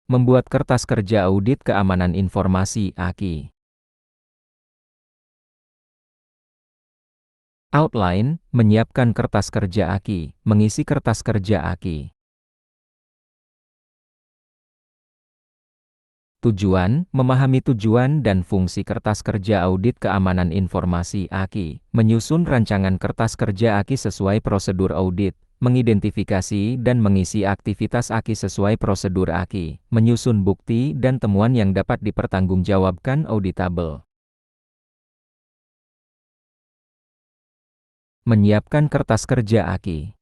Membuat kertas kerja audit keamanan informasi (AKI). Outline, menyiapkan kertas kerja AKI, mengisi kertas kerja AKI. Tujuan, memahami tujuan dan fungsi kertas kerja audit keamanan informasi (AKI), menyusun rancangan kertas kerja AKI sesuai prosedur audit, mengidentifikasi dan mengisi aktivitas AKI sesuai prosedur AKI, menyusun bukti dan temuan yang dapat dipertanggungjawabkan auditable. Menyiapkan kertas kerja AKI.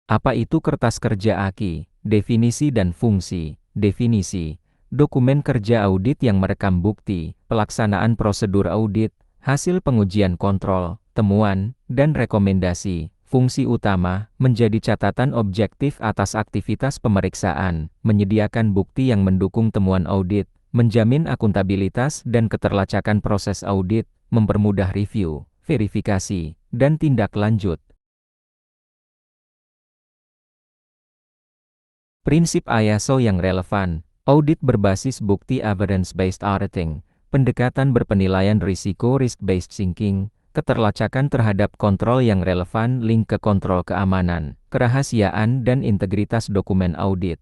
Apa itu kertas kerja AKI? Definisi dan fungsi. Definisi: dokumen kerja audit yang merekam bukti, pelaksanaan prosedur audit, hasil pengujian kontrol, temuan, dan rekomendasi. Fungsi utama, menjadi catatan objektif atas aktivitas pemeriksaan, menyediakan bukti yang mendukung temuan audit, menjamin akuntabilitas dan keterlacakan proses audit, mempermudah review, verifikasi, dan tindak lanjut. Prinsip ISO yang relevan, audit berbasis bukti evidence-based auditing, pendekatan berpenilaian risiko risk-based thinking, keterlacakan terhadap kontrol yang relevan link ke kontrol keamanan, kerahasiaan dan integritas dokumen audit.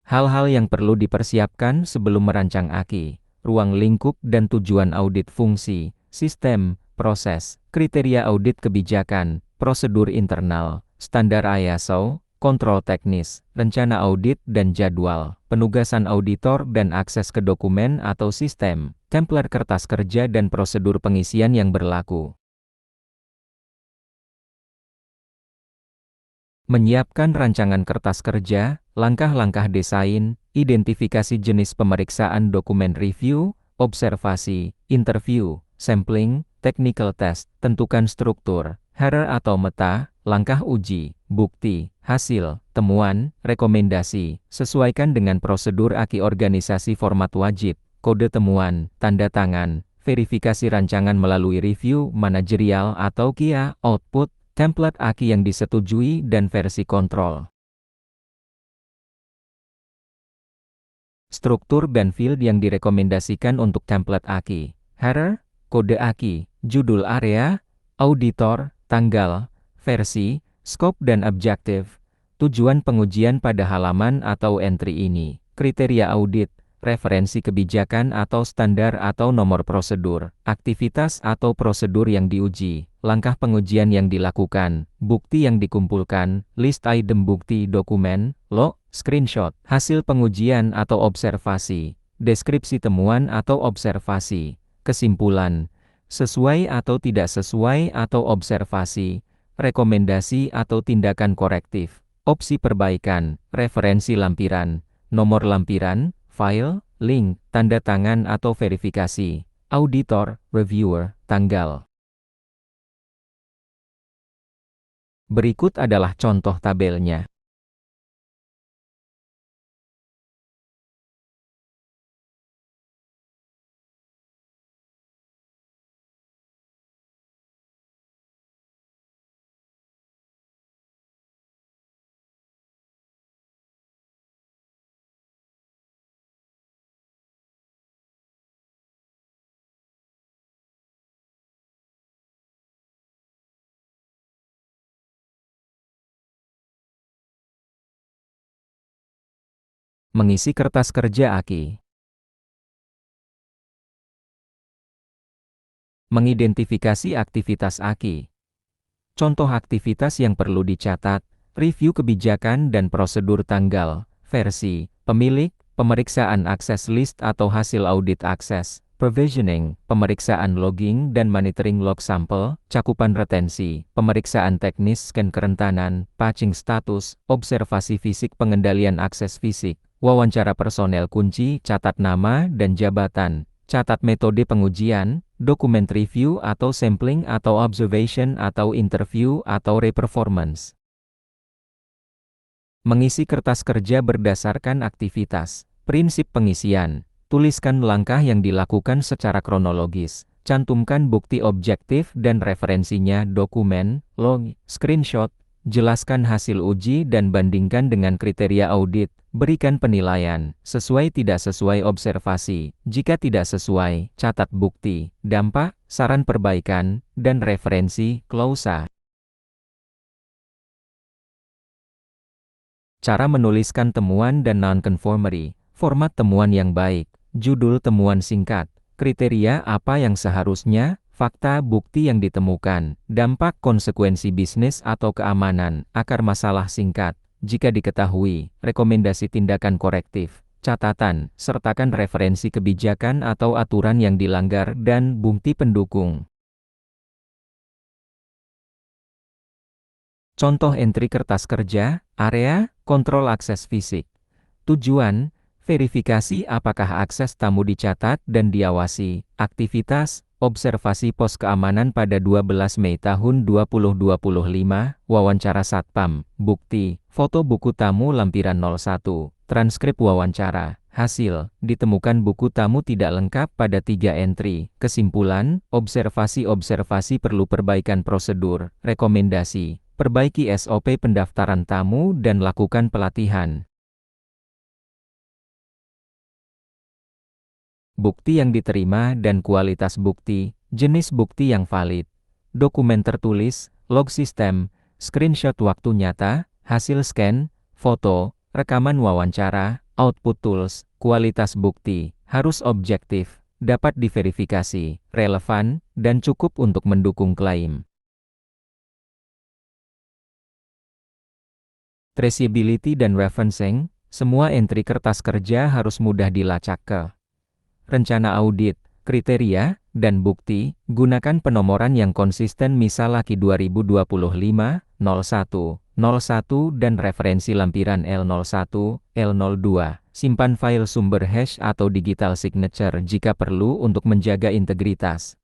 Hal-hal yang perlu dipersiapkan sebelum merancang AKI, ruang lingkup dan tujuan audit fungsi, sistem, proses, kriteria audit kebijakan, prosedur internal, standar ISO, kontrol teknis, rencana audit dan jadwal, penugasan auditor dan akses ke dokumen atau sistem, template kertas kerja dan prosedur pengisian yang berlaku. Menyiapkan rancangan kertas kerja, langkah-langkah desain, identifikasi jenis pemeriksaan dokumen review, observasi, interview, sampling, technical test, tentukan struktur, error atau meta, langkah uji, bukti, hasil, temuan, rekomendasi, sesuaikan dengan prosedur AKI organisasi format wajib, kode temuan, tanda tangan, verifikasi rancangan melalui review manajerial atau KIA, output, template AKI yang disetujui dan versi kontrol. Struktur dan field yang direkomendasikan untuk template AKI. Header, kode AKI, judul area, auditor, tanggal, versi, scope dan objektif. Tujuan pengujian pada halaman atau entry ini. Kriteria audit, referensi kebijakan atau standar atau nomor prosedur, aktivitas atau prosedur yang diuji, langkah pengujian yang dilakukan, bukti yang dikumpulkan, list item bukti dokumen, log, screenshot, hasil pengujian atau observasi, deskripsi temuan atau observasi, kesimpulan, sesuai atau tidak sesuai atau observasi, rekomendasi atau tindakan korektif, opsi perbaikan, referensi lampiran, nomor lampiran, file, link, tanda tangan atau verifikasi, auditor, reviewer, tanggal. Berikut adalah contoh tabelnya. Mengisi kertas kerja AKI. Mengidentifikasi aktivitas AKI. Contoh aktivitas yang perlu dicatat, review kebijakan dan prosedur tanggal, versi, pemilik, pemeriksaan akses list atau hasil audit akses, provisioning, pemeriksaan logging dan monitoring log sampel, cakupan retensi, pemeriksaan teknis scan kerentanan, patching status, observasi fisik pengendalian akses fisik, wawancara personel kunci, catat nama dan jabatan, catat metode pengujian, dokumen review atau sampling atau observation atau interview atau re-performance. Mengisi kertas kerja berdasarkan aktivitas. Prinsip pengisian. Tuliskan langkah yang dilakukan secara kronologis. Cantumkan bukti objektif dan referensinya dokumen, log, screenshot, jelaskan hasil uji dan bandingkan dengan kriteria audit, berikan penilaian, sesuai tidak sesuai observasi, jika tidak sesuai, catat bukti, dampak, saran perbaikan, dan referensi, klausa. Cara menuliskan temuan dan non-conformity, format temuan yang baik, judul temuan singkat, kriteria apa yang seharusnya, fakta bukti yang ditemukan, dampak konsekuensi bisnis atau keamanan, akar masalah singkat, jika diketahui, rekomendasi tindakan korektif, catatan, sertakan referensi kebijakan atau aturan yang dilanggar dan bukti pendukung. Contoh entry kertas kerja, area, kontrol akses fisik. Tujuan, verifikasi apakah akses tamu dicatat dan diawasi. Aktivitas, observasi pos keamanan pada 12 Mei tahun 2025, wawancara satpam, bukti, foto buku tamu lampiran 01, transkrip wawancara. Hasil, ditemukan buku tamu tidak lengkap pada 3 entry. Kesimpulan, observasi perlu perbaikan prosedur. Rekomendasi, perbaiki SOP pendaftaran tamu dan lakukan pelatihan. Bukti yang diterima dan kualitas bukti, jenis bukti yang valid, dokumen tertulis, log sistem, screenshot waktu nyata, hasil scan, foto, rekaman wawancara, output tools, kualitas bukti, harus objektif, dapat diverifikasi, relevan, dan cukup untuk mendukung klaim. Traceability dan referencing, semua entry kertas kerja harus mudah dilacak ke. Rencana audit, kriteria, dan bukti, gunakan penomoran yang konsisten misal Aki 2025, 01, 01 dan referensi lampiran L01, L02. Simpan file sumber hash atau digital signature jika perlu untuk menjaga integritas.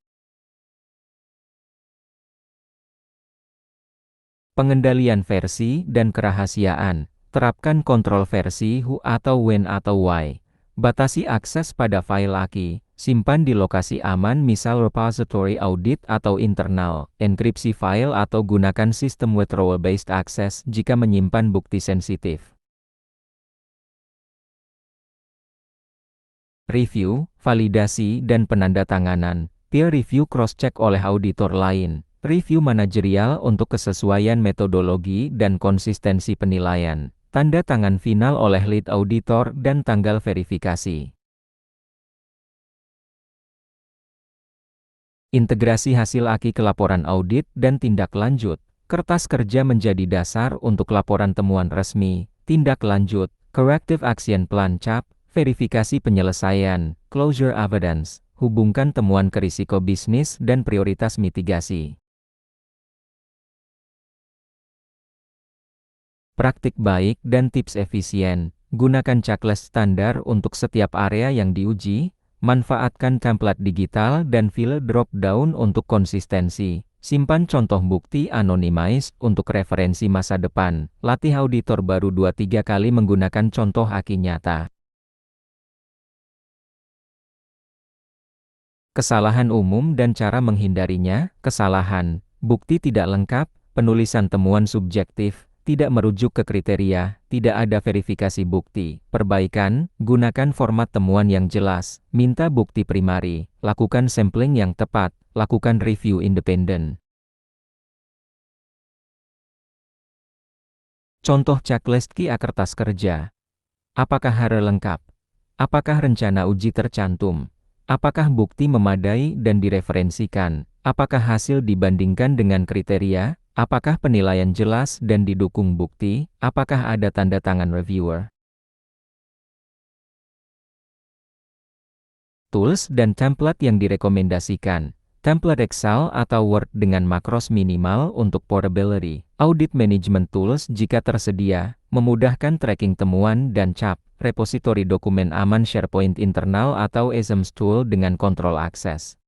Pengendalian versi dan kerahasiaan, terapkan kontrol versi who atau when atau why. Batasi akses pada file Aki, simpan di lokasi aman misal repository audit atau internal, enkripsi file atau gunakan sistem withdrawal-based access jika menyimpan bukti sensitif. Review, validasi dan penandatanganan, peer review cross-check oleh auditor lain, review manajerial untuk kesesuaian metodologi dan konsistensi penilaian. Tanda tangan final oleh lead auditor dan tanggal verifikasi. Integrasi hasil Aki ke laporan audit dan tindak lanjut. Kertas kerja menjadi dasar untuk laporan temuan resmi, tindak lanjut, corrective action plan CAP, verifikasi penyelesaian, closure evidence, hubungkan temuan ke risiko bisnis dan prioritas mitigasi. Praktik baik dan tips efisien, gunakan checklist standar untuk setiap area yang diuji, manfaatkan template digital dan file drop-down untuk konsistensi, simpan contoh bukti anonymized untuk referensi masa depan, latih auditor baru 2-3 kali menggunakan contoh Aki nyata. Kesalahan umum dan cara menghindarinya, kesalahan, bukti tidak lengkap, penulisan temuan subjektif, tidak merujuk ke kriteria, tidak ada verifikasi bukti. Perbaikan, gunakan format temuan yang jelas, minta bukti primari, lakukan sampling yang tepat, lakukan review independen. Contoh checklist KIA kertas kerja. Apakah HARA lengkap? Apakah rencana uji tercantum? Apakah bukti memadai dan direferensikan? Apakah hasil dibandingkan dengan kriteria? Apakah penilaian jelas dan didukung bukti? Apakah ada tanda tangan reviewer? Tools dan template yang direkomendasikan. Template Excel atau Word dengan makros minimal untuk portability. Audit management tools jika tersedia, memudahkan tracking temuan dan CAP. Repositori dokumen aman SharePoint internal atau ESMS tool dengan kontrol akses.